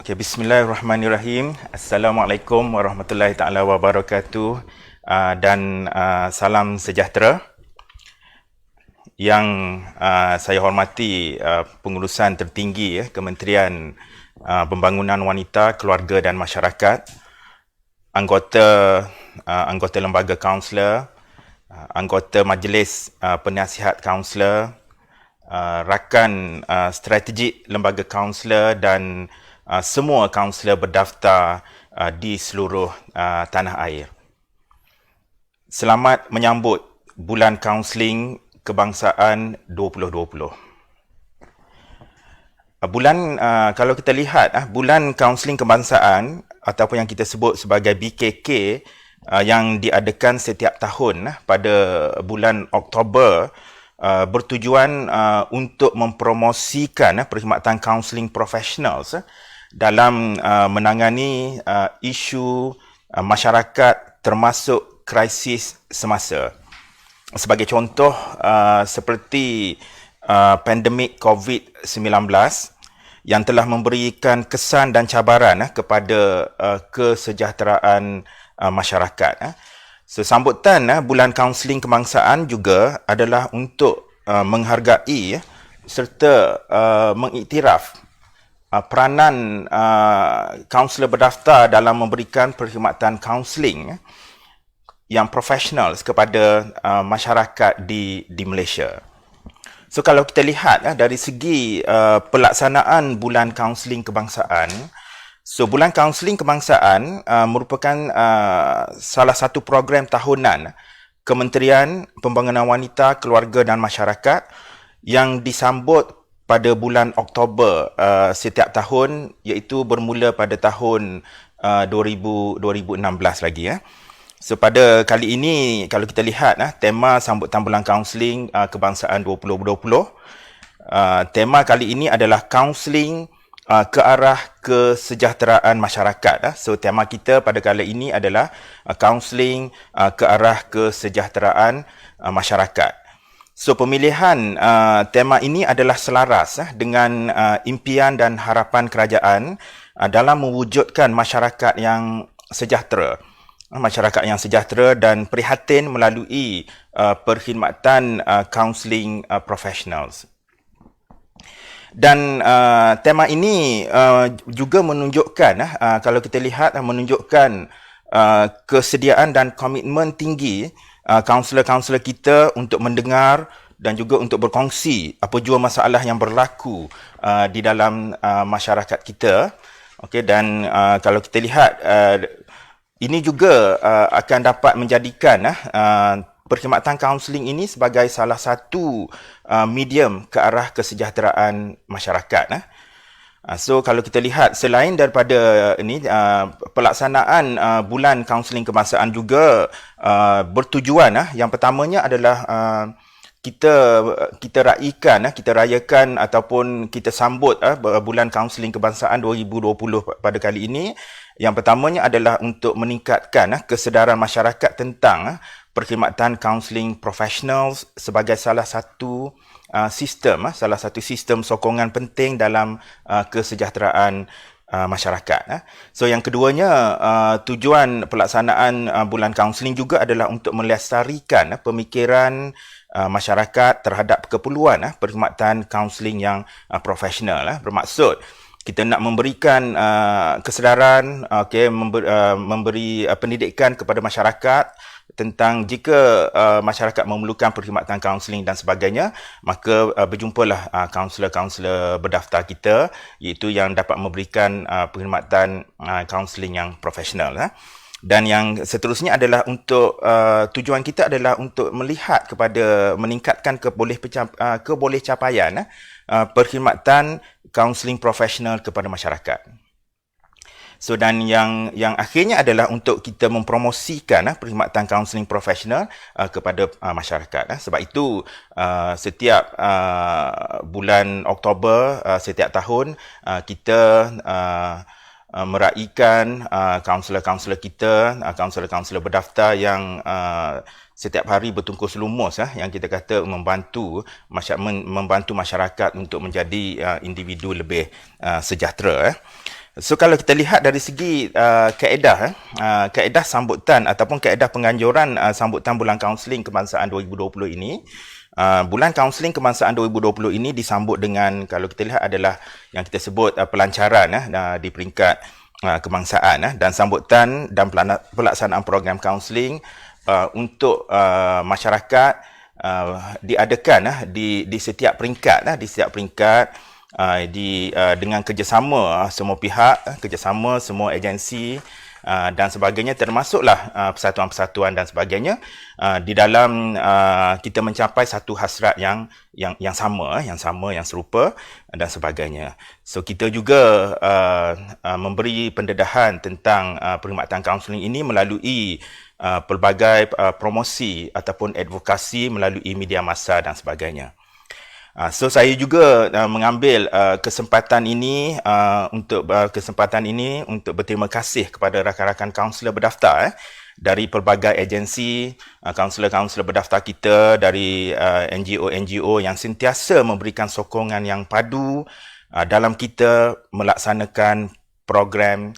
Okay, bismillahirrahmanirrahim. Assalamualaikum warahmatullahi taala wabarakatuh dan salam sejahtera. Yang saya hormati pengurusan tertinggi Kementerian Pembangunan Wanita, Keluarga dan Masyarakat, anggota lembaga kaunselor, anggota majlis penasihat kaunselor, rakan strategik lembaga kaunselor dan semua kaunselor berdaftar di seluruh tanah air. Selamat menyambut Bulan Kaunseling Kebangsaan 2020. Kalau kita lihat Bulan Kaunseling Kebangsaan ataupun yang kita sebut sebagai BKK yang diadakan setiap tahun pada bulan Oktober bertujuan untuk mempromosikan perkhidmatan kaunseling profesionals dalam menangani isu masyarakat termasuk krisis semasa. Sebagai contoh, seperti pandemik COVID-19 yang telah memberikan kesan dan cabaran kepada kesejahteraan masyarakat. Sambutan Bulan Kaunseling Kebangsaan juga adalah untuk menghargai serta mengiktiraf peranan kaunselor berdaftar dalam memberikan perkhidmatan kaunseling yang profesional kepada masyarakat di Malaysia. So kalau kita lihat dari segi pelaksanaan Bulan Kaunseling Kebangsaan, Bulan Kaunseling Kebangsaan merupakan salah satu program tahunan Kementerian Pembangunan Wanita, Keluarga dan Masyarakat yang disambut pada bulan Oktober setiap tahun, iaitu bermula pada tahun 2016 lagi. So pada kali ini, kalau kita lihat tema sambutan Bulan Kaunseling Kebangsaan 2020, tema kali ini adalah kaunseling ke arah kesejahteraan masyarakat. So tema kita pada kali ini adalah kaunseling ke arah kesejahteraan masyarakat. So pemilihan tema ini adalah selaras dengan impian dan harapan kerajaan dalam mewujudkan masyarakat yang sejahtera. Masyarakat yang sejahtera dan prihatin melalui perkhidmatan kaunseling professionals. Dan tema ini juga menunjukkan, kalau kita lihat, menunjukkan kesediaan dan komitmen tinggi kaunselor-kaunselor kita untuk mendengar dan juga untuk berkongsi apa jua masalah yang berlaku di dalam masyarakat kita. Okey, dan kalau kita lihat, ini juga akan dapat menjadikan perkhidmatan kaunseling ini sebagai salah satu medium ke arah kesejahteraan masyarakat. So kalau kita lihat, selain daripada ini, pelaksanaan Bulan Kaunseling Kebangsaan juga bertujuan, yang pertamanya adalah kita rayakan ataupun kita sambut Bulan Kaunseling Kebangsaan 2020 pada kali ini. Yang pertamanya adalah untuk meningkatkan kesedaran masyarakat tentang perkhidmatan kaunseling profesional sebagai salah satu sistem sokongan penting dalam kesejahteraan masyarakat. So yang keduanya, tujuan pelaksanaan Bulan Kaunseling juga adalah untuk melestarikan pemikiran masyarakat terhadap keperluan perkhidmatan kaunseling yang profesional. Bermaksud kita nak memberikan kesedaran, memberi pendidikan kepada masyarakat tentang jika masyarakat memerlukan perkhidmatan kaunseling dan sebagainya, maka berjumpalah kaunselor-kaunselor berdaftar kita, iaitu yang dapat memberikan perkhidmatan kaunseling yang profesional. Dan yang seterusnya adalah untuk tujuan kita adalah untuk melihat kepada meningkatkan kebolehcapaian perkhidmatan kaunseling profesional kepada masyarakat. So dan yang akhirnya adalah untuk kita mempromosikan perkhidmatan kaunseling profesional kepada masyarakat. Sebab itu setiap bulan Oktober setiap tahun kita meraihkan kaunselor-kaunselor kita, kaunselor-kaunselor berdaftar yang setiap hari bertungkus lumus yang kita kata membantu masyarakat untuk menjadi individu lebih sejahtera. So kalau kita lihat dari segi kaedah sambutan ataupun kaedah penganjuran sambutan bulan kaunseling kebangsaan 2020 ini, bulan kaunseling kebangsaan 2020 ini disambut dengan, kalau kita lihat, adalah yang kita sebut pelancaran di peringkat kebangsaan dan sambutan dan pelaksanaan program kaunseling untuk masyarakat diadakan di setiap peringkat dengan kerjasama semua pihak, kerjasama semua agensi dan sebagainya, termasuklah persatuan-persatuan dan sebagainya, di dalam kita mencapai satu hasrat yang sama, yang serupa dan sebagainya. So kita juga memberi pendedahan tentang perkhidmatan kaunseling ini melalui pelbagai promosi ataupun advokasi melalui media massa dan sebagainya. So saya juga mengambil kesempatan ini untuk berterima kasih kepada rakan-rakan kaunselor berdaftar dari pelbagai agensi, kaunselor-kaunselor berdaftar kita dari NGO-NGO yang sentiasa memberikan sokongan yang padu dalam kita melaksanakan program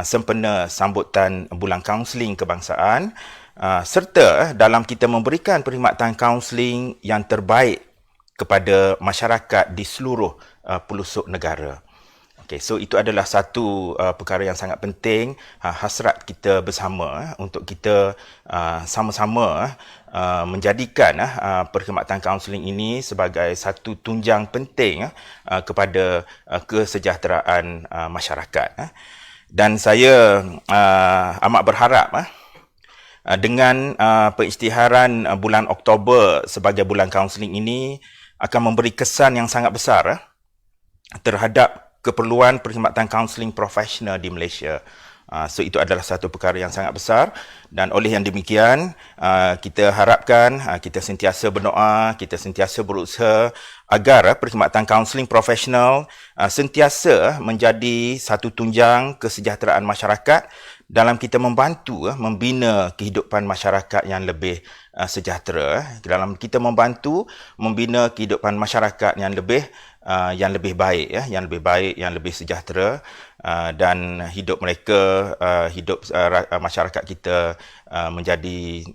sempena sambutan bulan kaunseling kebangsaan, serta dalam kita memberikan perkhidmatan kaunseling yang terbaik kepada masyarakat di seluruh pelosok negara. Okay, so itu adalah satu perkara yang sangat penting, hasrat kita bersama untuk kita sama-sama menjadikan perkhidmatan kaunseling ini sebagai satu tunjang penting kepada kesejahteraan masyarakat. Dan saya amat berharap dengan pengisytiharan bulan Oktober sebagai bulan kaunseling ini akan memberi kesan yang sangat besar terhadap keperluan perkhidmatan kaunseling profesional di Malaysia. So itu adalah satu perkara yang sangat besar, dan oleh yang demikian kita harapkan, kita sentiasa berdoa, kita sentiasa berusaha agar perkhidmatan kaunseling profesional sentiasa menjadi satu tunjang kesejahteraan masyarakat dalam kita membantu membina kehidupan masyarakat yang lebih sejahtera, dalam kita membantu membina kehidupan masyarakat yang lebih baik, yang lebih sejahtera, dan hidup mereka, masyarakat kita menjadi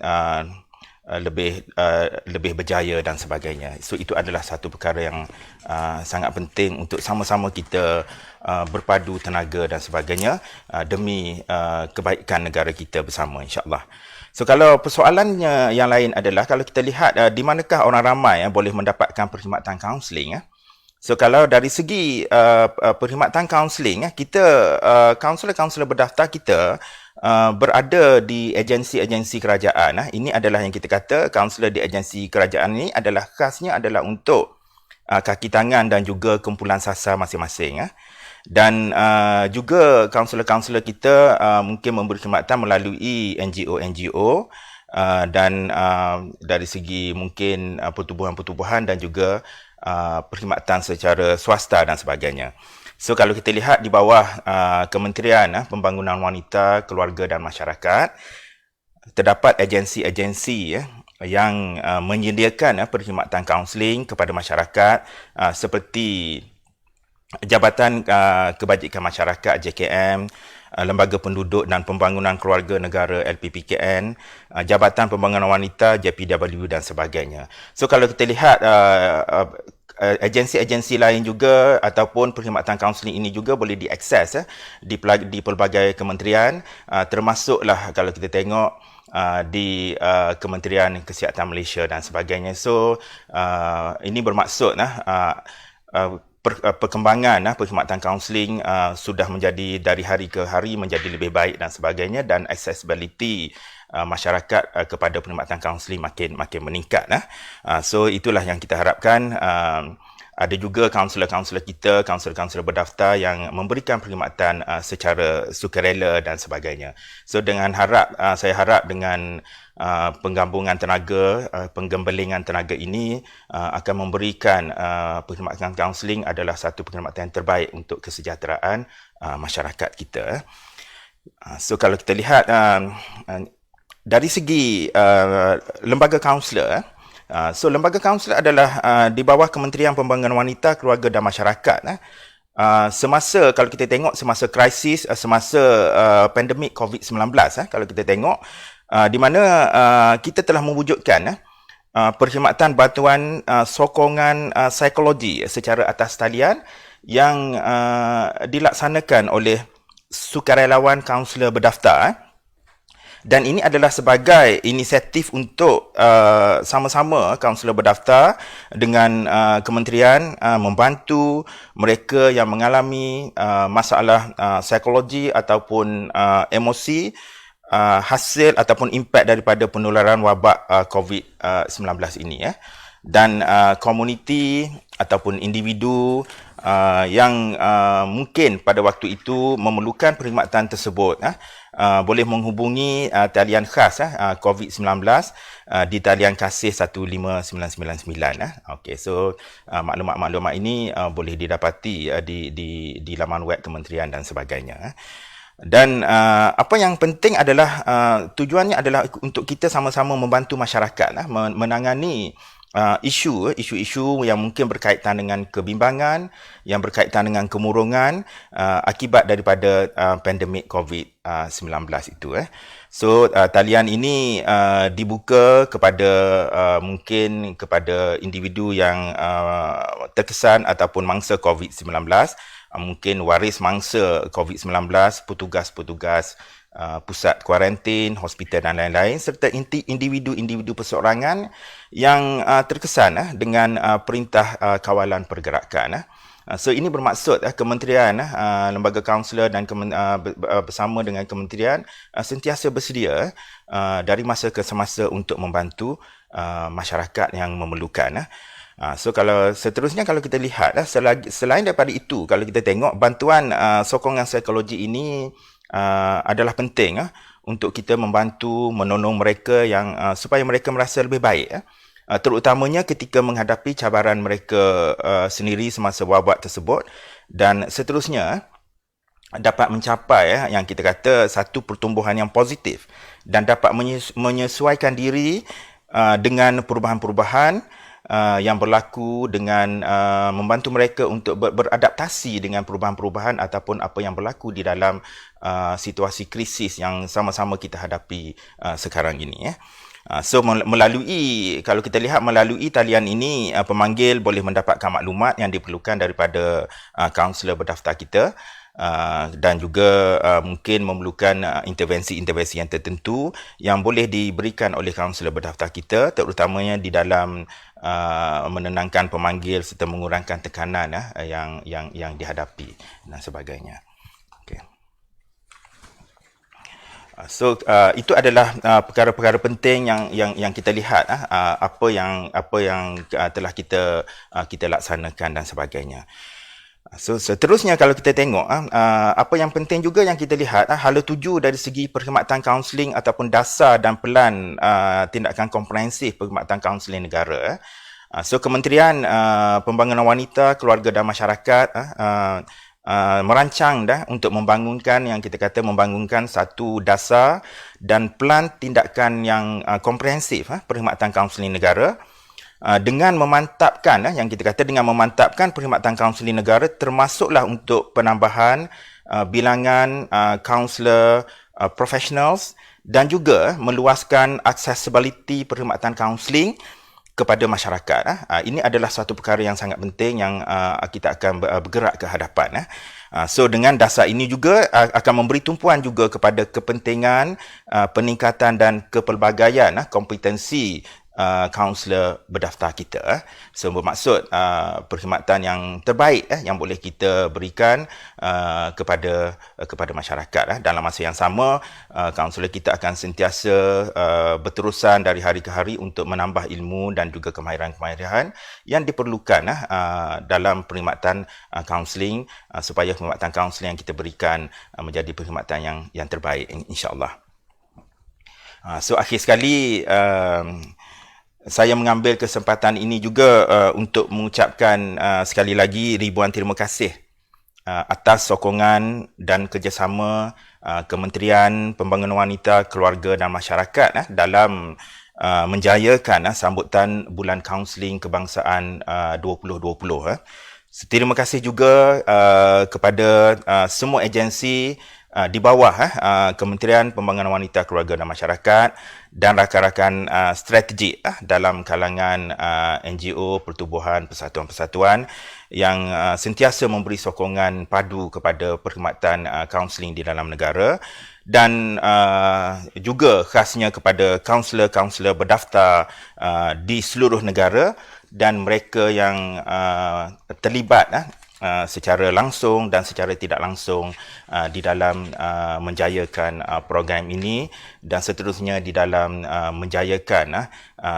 lebih berjaya dan sebagainya. So itu adalah satu perkara yang sangat penting untuk sama-sama kita berpadu tenaga dan sebagainya demi kebaikan negara kita bersama, insya-Allah. So kalau persoalannya yang lain adalah, kalau kita lihat di manakah orang ramai boleh mendapatkan perkhidmatan kaunseling. So kalau dari segi perkhidmatan kaunseling, kita kaunselor-kaunselor berdaftar kita berada di agensi-agensi kerajaan. Ini adalah yang kita kata kaunselor di agensi kerajaan ini adalah khasnya adalah untuk kaki tangan dan juga kumpulan sasar masing-masing. Dan juga kaunselor-kaunselor kita mungkin memberi khidmatan melalui NGO-NGO dan dari segi mungkin pertubuhan-pertubuhan dan juga perkhidmatan secara swasta dan sebagainya. So kalau kita lihat di bawah Kementerian Pembangunan Wanita, Keluarga dan Masyarakat, terdapat agensi-agensi yang menyediakan perkhidmatan kaunseling kepada masyarakat seperti Jabatan Kebajikan Masyarakat JKM, Lembaga Penduduk dan Pembangunan Keluarga Negara LPPKN, Jabatan Pembangunan Wanita JPW dan sebagainya. So kalau kita lihat agensi-agensi lain juga ataupun perkhidmatan kaunseling ini juga boleh diakses di pelbagai kementerian, termasuklah kalau kita tengok di Kementerian Kesihatan Malaysia dan sebagainya. So ini bermaksud perkembangan perkhidmatan kaunseling sudah menjadi dari hari ke hari menjadi lebih baik dan sebagainya, dan accessibility masyarakat kepada perkhidmatan kaunseling makin meningkat. So itulah yang kita harapkan. Ada juga kaunselor-kaunselor kita, kaunselor-kaunselor berdaftar yang memberikan perkhidmatan secara sukarela dan sebagainya. So saya harap dengan penggabungan tenaga, penggembelingan tenaga ini akan memberikan perkhidmatan kaunseling adalah satu perkhidmatan yang terbaik untuk kesejahteraan masyarakat kita. So kalau kita lihat dari segi lembaga kaunselor, so lembaga kaunselor adalah di bawah Kementerian Pembangunan Wanita, Keluarga dan Masyarakat. semasa, kalau kita tengok semasa krisis, semasa pandemik COVID-19, kalau kita tengok, di mana kita telah mewujudkan perkhidmatan bantuan sokongan psikologi secara atas talian yang dilaksanakan oleh sukarelawan kaunselor berdaftar. Dan ini adalah sebagai inisiatif untuk sama-sama kaunselor berdaftar dengan kementerian membantu mereka yang mengalami masalah psikologi ataupun emosi hasil ataupun impak daripada penularan wabak COVID-19 ini. Dan komuniti ataupun individu yang mungkin pada waktu itu memerlukan perkhidmatan tersebut boleh menghubungi talian khas COVID-19 di talian kasih 15999. Okey, so maklumat-maklumat ini boleh didapati di laman web kementerian dan sebagainya. Dan apa yang penting adalah tujuannya adalah untuk kita sama-sama membantu masyarakat menangani isu-isu yang mungkin berkaitan dengan kebimbangan, yang berkaitan dengan kemurungan akibat daripada pandemik COVID-19 itu. So talian ini dibuka kepada mungkin kepada individu yang terkesan ataupun mangsa COVID-19, mungkin waris mangsa COVID-19, petugas-petugas pusat kuarantin, hospital dan lain-lain, serta individu-individu perseorangan yang terkesan dengan perintah kawalan pergerakan. So ini bermaksud kementerian, lembaga kaunselor dan bersama dengan kementerian sentiasa bersedia dari masa ke semasa untuk membantu masyarakat yang memerlukan. So kalau seterusnya kalau kita lihat selain daripada itu, kalau kita tengok bantuan sokongan psikologi ini adalah penting untuk kita membantu menolong mereka yang supaya mereka merasa lebih baik, terutamanya ketika menghadapi cabaran mereka sendiri semasa wabak tersebut, dan seterusnya dapat mencapai yang kita kata satu pertumbuhan yang positif dan dapat menyesuaikan diri dengan perubahan-perubahan yang berlaku, dengan membantu mereka untuk beradaptasi dengan perubahan-perubahan ataupun apa yang berlaku di dalam situasi krisis yang sama-sama kita hadapi sekarang ini. So melalui, kalau kita lihat melalui talian ini, pemanggil boleh mendapatkan maklumat yang diperlukan daripada kaunselor berdaftar kita. Dan juga mungkin memerlukan intervensi-intervensi yang tertentu yang boleh diberikan oleh kaunselor berdaftar kita, terutamanya di dalam menenangkan pemanggil serta mengurangkan tekanan yang dihadapi dan sebagainya. Okay. So itu adalah perkara-perkara penting yang kita lihat, apa yang telah kita laksanakan dan sebagainya. So seterusnya kalau kita tengok apa yang penting juga yang kita lihat, hala tuju dari segi perkhidmatan kaunseling ataupun dasar dan pelan tindakan komprehensif perkhidmatan kaunseling negara. So Kementerian Pembangunan Wanita, Keluarga dan Masyarakat merancang untuk membangunkan yang kita kata membangunkan satu dasar dan pelan tindakan yang komprehensif perkhidmatan kaunseling negara, dengan memantapkan yang kita kata dengan memantapkan perkhidmatan kaunseling negara, termasuklah untuk penambahan bilangan kaunselor professionals dan juga meluaskan accessibility perkhidmatan kaunseling kepada masyarakat. Ini adalah satu perkara yang sangat penting yang kita akan bergerak ke hadapan. So dengan dasar ini juga akan memberi tumpuan juga kepada kepentingan peningkatan dan kepelbagaian kompetensi kaunselor berdaftar kita. So bermaksud perkhidmatan yang terbaik yang boleh kita berikan kepada masyarakat. Dalam masa yang sama, kaunselor kita akan sentiasa berterusan dari hari ke hari untuk menambah ilmu dan juga kemahiran-kemahiran yang diperlukan dalam perkhidmatan kaunseling, supaya perkhidmatan kaunseling yang kita berikan menjadi perkhidmatan yang terbaik, insya-Allah. So akhir sekali, saya mengambil kesempatan ini juga untuk mengucapkan sekali lagi ribuan terima kasih atas sokongan dan kerjasama Kementerian Pembangunan Wanita, Keluarga dan Masyarakat dalam menjayakan sambutan Bulan Kaunseling Kebangsaan 2020. So, terima kasih juga kepada semua agensi di bawah Kementerian Pembangunan Wanita, Keluarga dan Masyarakat dan rakan-rakan strategik dalam kalangan NGO, pertubuhan, persatuan-persatuan yang sentiasa memberi sokongan padu kepada perkhidmatan kaunseling di dalam negara, dan juga khasnya kepada kaunselor-kaunselor berdaftar di seluruh negara dan mereka yang terlibat secara langsung dan secara tidak langsung di dalam menjayakan program ini, dan seterusnya di dalam menjayakan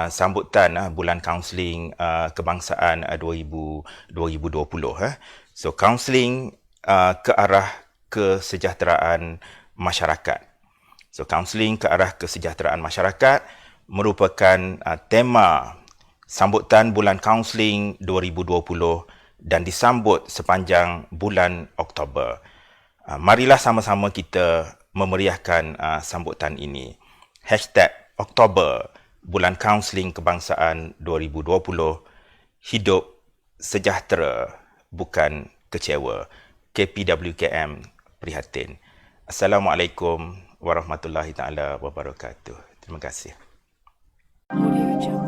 sambutan Bulan Kaunseling Kebangsaan 2020. So, kaunseling ke arah kesejahteraan masyarakat. So, kaunseling ke arah kesejahteraan masyarakat merupakan tema sambutan Bulan Kaunseling 2020 dan disambut sepanjang bulan Oktober. Marilah sama-sama kita memeriahkan sambutan ini. #Oktober Bulan Kaunseling Kebangsaan 2020. Hidup sejahtera, bukan kecewa. KPWKM prihatin. Assalamualaikum warahmatullahi taala wabarakatuh. Terima kasih. Audio Jungle.